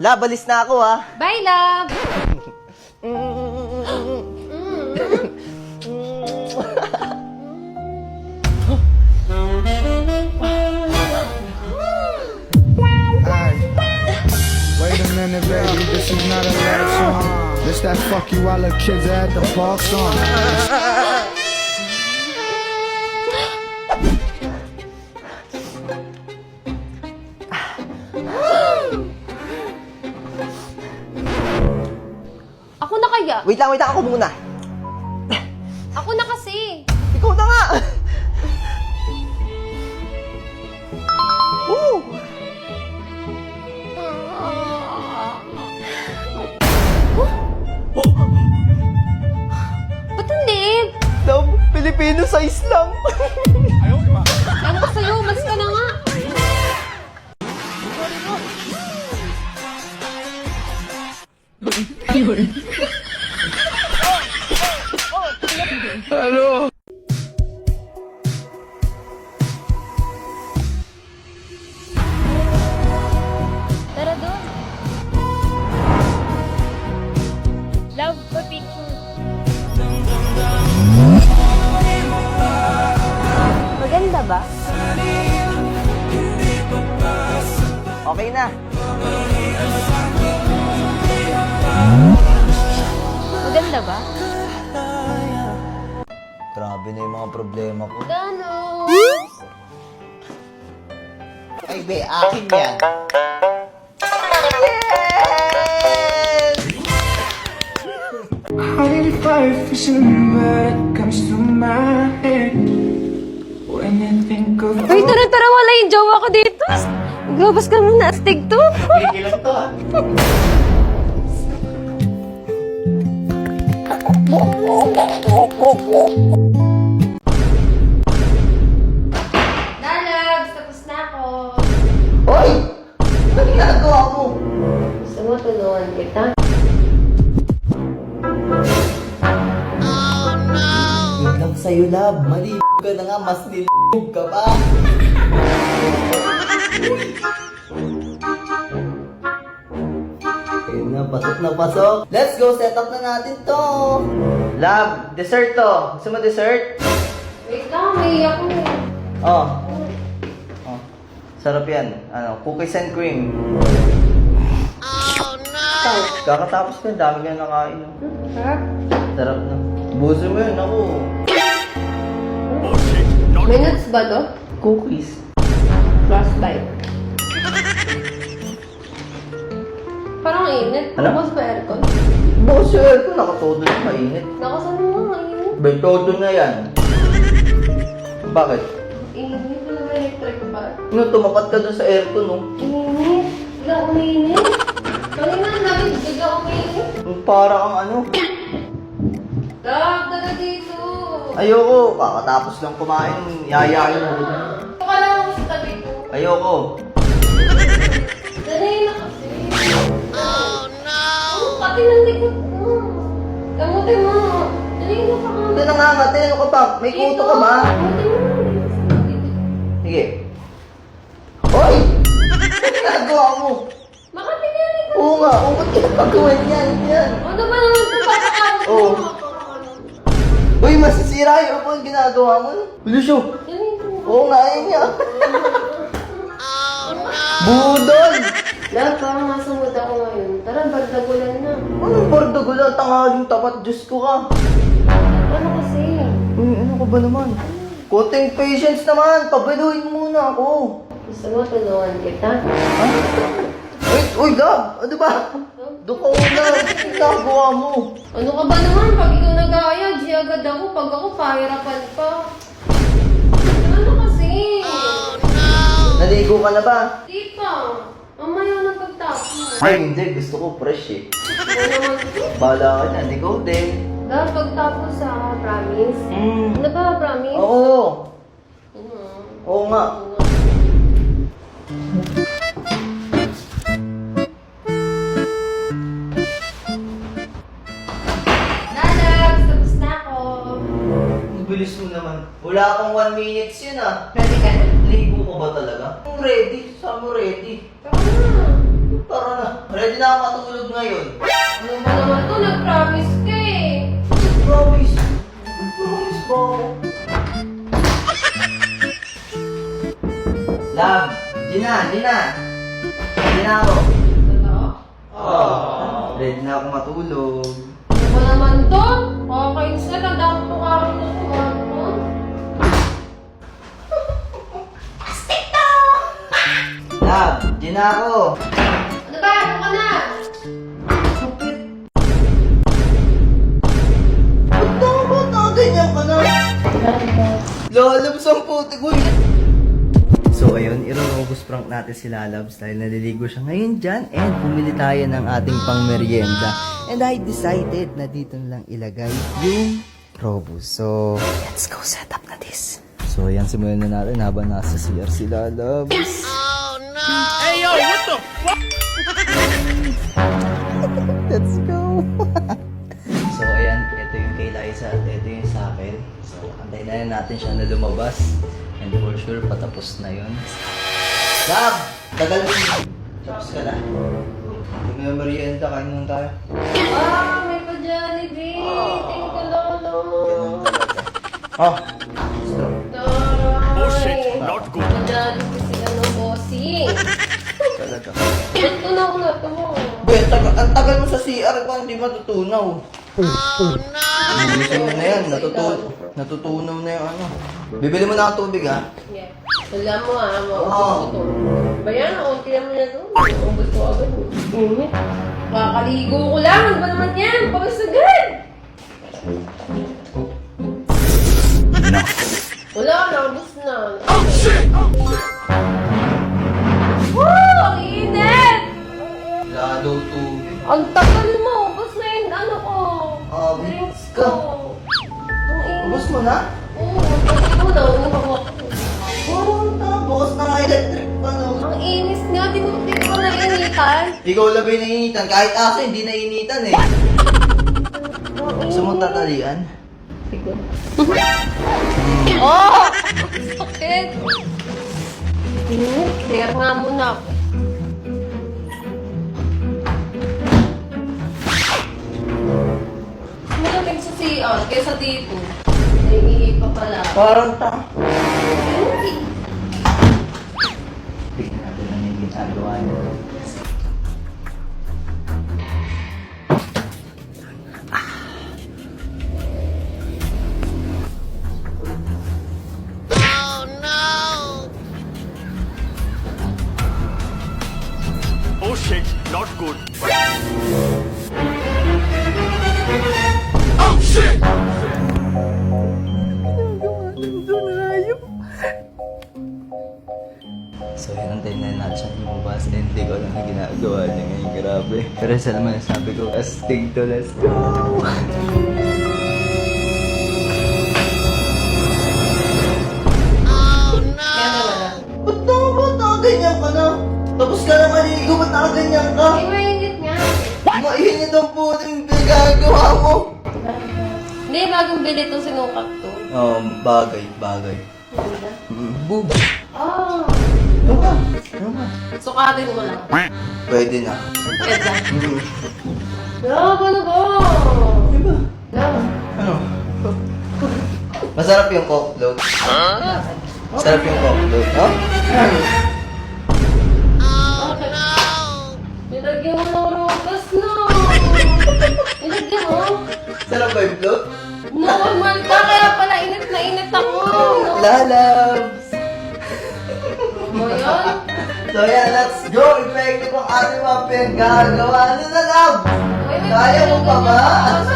Love, balis na ako ha. Bye, love! Wait a minute, baby, this is not a love song. This that fuck you while the kids are at the park song. Ako na kaya? Wait lang, ako muna. Ako na kasi. Ikaw na nga! Woo! Ba't hindi? Love, Filipino size lang. Ewan ko sa'yo, mas ka na nga. Hello. Tara doon. Love, pa-picture. Maganda ba? Okay na. Maganda ba? Grabe na yung mga problema ko. Gano? Ay, be, akin yan. How did it fire fishing, but it comes to my head when you think of. Uy, tara, wala yung jowa ko dito. Maglabas ka muna, astig to. Ilan to ha? Lalabs, tapos na ako. Hoy! Ano ginagawa mo? Gusto mo tulungan kita? Yun lang sa'yo, love. Mali ka na nga, mas nilog ka pa. Ayun na, pasok na pasok. Let's go, set up na natin to. Love, dessert to. Gusto mo dessert? Wait lang, may ako eh. Oh. Oh. Sarap yan. Ano, cookies and cream. Kakatapos ko, dami ka nakain. Sarap. Sarap na. Buso mo yun, ako. May nuts ba to? Cookies. Frostbite. Parang init. Ano? Bukas ba aircon? Bukas yung aircon, nakatodo na mainit. Nakasan mo nga, init. Bentodo na yan. Bakit? Init na ba electric pa? Ano, tumapat ka dun sa aircon, no? Init. Bigla uminit. Kanina namin, bigla uminit. Para kang ano. Love, daga dito. Ayoko, kakatapos lang kumain, yayain mo. Ito ka lang ako sa tabi ko. Ayoko. Dali na kasi. Oh no! Pati ng likod mo. Gamutin mo. Dali na ka. Ito na nga, mate, ano ka ba? May kuto ka ba? Gamutin mo. Sige. Hoy! Ano ginagawa mo? Makatingali ko. Oo nga, ba't ginagawa yan? Yan. Ano ba naman ito? Papakawat Oo. mo. Uy, masisira yung phone ginagawa mo. Lucio. Dali mo. Oo nga, yun nga. Budol! Love, parang nasa mood ako ngayon. Tara, bagdagulan na. Anong bardagula? Tanghaling tapat, Diyos ko ka. Ano kasi? Uy, ano ka ba naman? Konting patience naman, pabaluin muna ako. Gusto mo tulungan kita? Uy, love, ano ba? Doon ka una, ano ginagawa mo? Ano ka ba naman? Pag ikaw nag-aaya, G agad ako. Pag ako, pahirapan pa. Ano kasi? Naligo ka na ba? Di pa. Mamaya na pagtapos. Ay, hindi, gusto ko fresh eh. Ano naman ito? Bahala ka na, ikaw din. Dahil pagtapos sa promise. Ano ba, promise? Oo, Ano? oo nga. Lalabs, tapos na ako. Ang bilis mo naman. Wala pang 1 minutes yun ah. Ready ka na? Ligo ka ba talaga? Ready, saan mo ready? Tara na. Tara na. Ready na ako matulog ngayon. Ano ba naman to? Nag-promise ka eh. Promise. Promise po. Love, Gina. Ready na ako. Ano? Ready na ako matulog. Ano ba naman to? Kakainis na lang. Dapat po kami na kumano. Love, Gina ako. Ano ba? Ano ka na? Ba't nakaganyan ka na? Lalabs ang puti ko eh. So ayun, irorobos prank natin si Lalabs dahil naliligo siya ngayon dyan and bumili tayo ng ating pang merienda. And I decided na dito na lang ilagay yung robos. So, let's go set up na this. So ayan, simulan na natin habang nasa CR si Lalabs. Hey yo, what the fuck? Let's go! So ayan, ito yung kay Liza at ito yung sa akin. So antayin na natin siya na lumabas. And for sure, patapos na yun. Lab! Tagal mo. Tapos ka na. Kung may merienda, kain muna tayo. Ah, may pa-Jollibee. Thank you, Lolo. Ganun talaga. Oh! Stop. Oh shit, not good. Pa-Jollibee sila ng bossing. Talaga. Ba't tunaw na to? Boy, ang tagal mo sa CR pa, hindi matutunaw. Oh no! Gusto mo na yan, natutunaw na yung ano. Bibili mo na ang tubig ha. Yeah. Wala mo maubos ko to. Bayan, okay naman na to. Maubos ko agad. Init. Kakaligo ko lang. Ano ba naman yan? Pabas agad. Wala, naubos na. Oh shit! Woo! Ang init! Lalo tubig. Ang tagal mo. Ubus na yung ano ko. Drinks ko. Ang init. Ubus mo na? Oo, pati mo na. Ano ako? Bukas na nga electric pa no. Ang inis nga. Di ko na initan. Ikaw labay nainitan. Kahit aso, hindi nainitan eh. Gusto mo tatalian? Siguro. Oh! Sakit! Share nga muna ako. Malamig sa CR kaysa dito. Naiihi pa pala. Parang ta. Ay, Tignan natin ang yung ginagawa niya. Oh shit, not good. Oh shit! So yun, antayin na natin siya lumabas. And hindi ko alam na ginagawa niya ngayon. Grabe. Pero sa naman sabi ko, astig to, let's go! Ba't nakaganyan ka na? Tapos ka na maligo, ba't nakaganyan ka? ay mainit nga. Mainit ang puting pinagagawa mo. Hindi, bagong bili itong sinukat to. Bagay. Ganda. Boob. Ah, Ano ka? Ano ka? sukatin mo lang. Pwede na. Ganda. Love, ano ba? Diba? Love. Ano? Masarap yung coke float. Masarap yung coke float. Oh? Nilagyan mo ng rogas na. Nilagyan mo? Sarap ba yung float? Normal ka, kaya pala init na init ako. Lalabs! Mo yun? So yan, let's go! Effective ang ating mga pinagagawa. Ano na, love? Ay, may Kaya mo pa ba? Kasi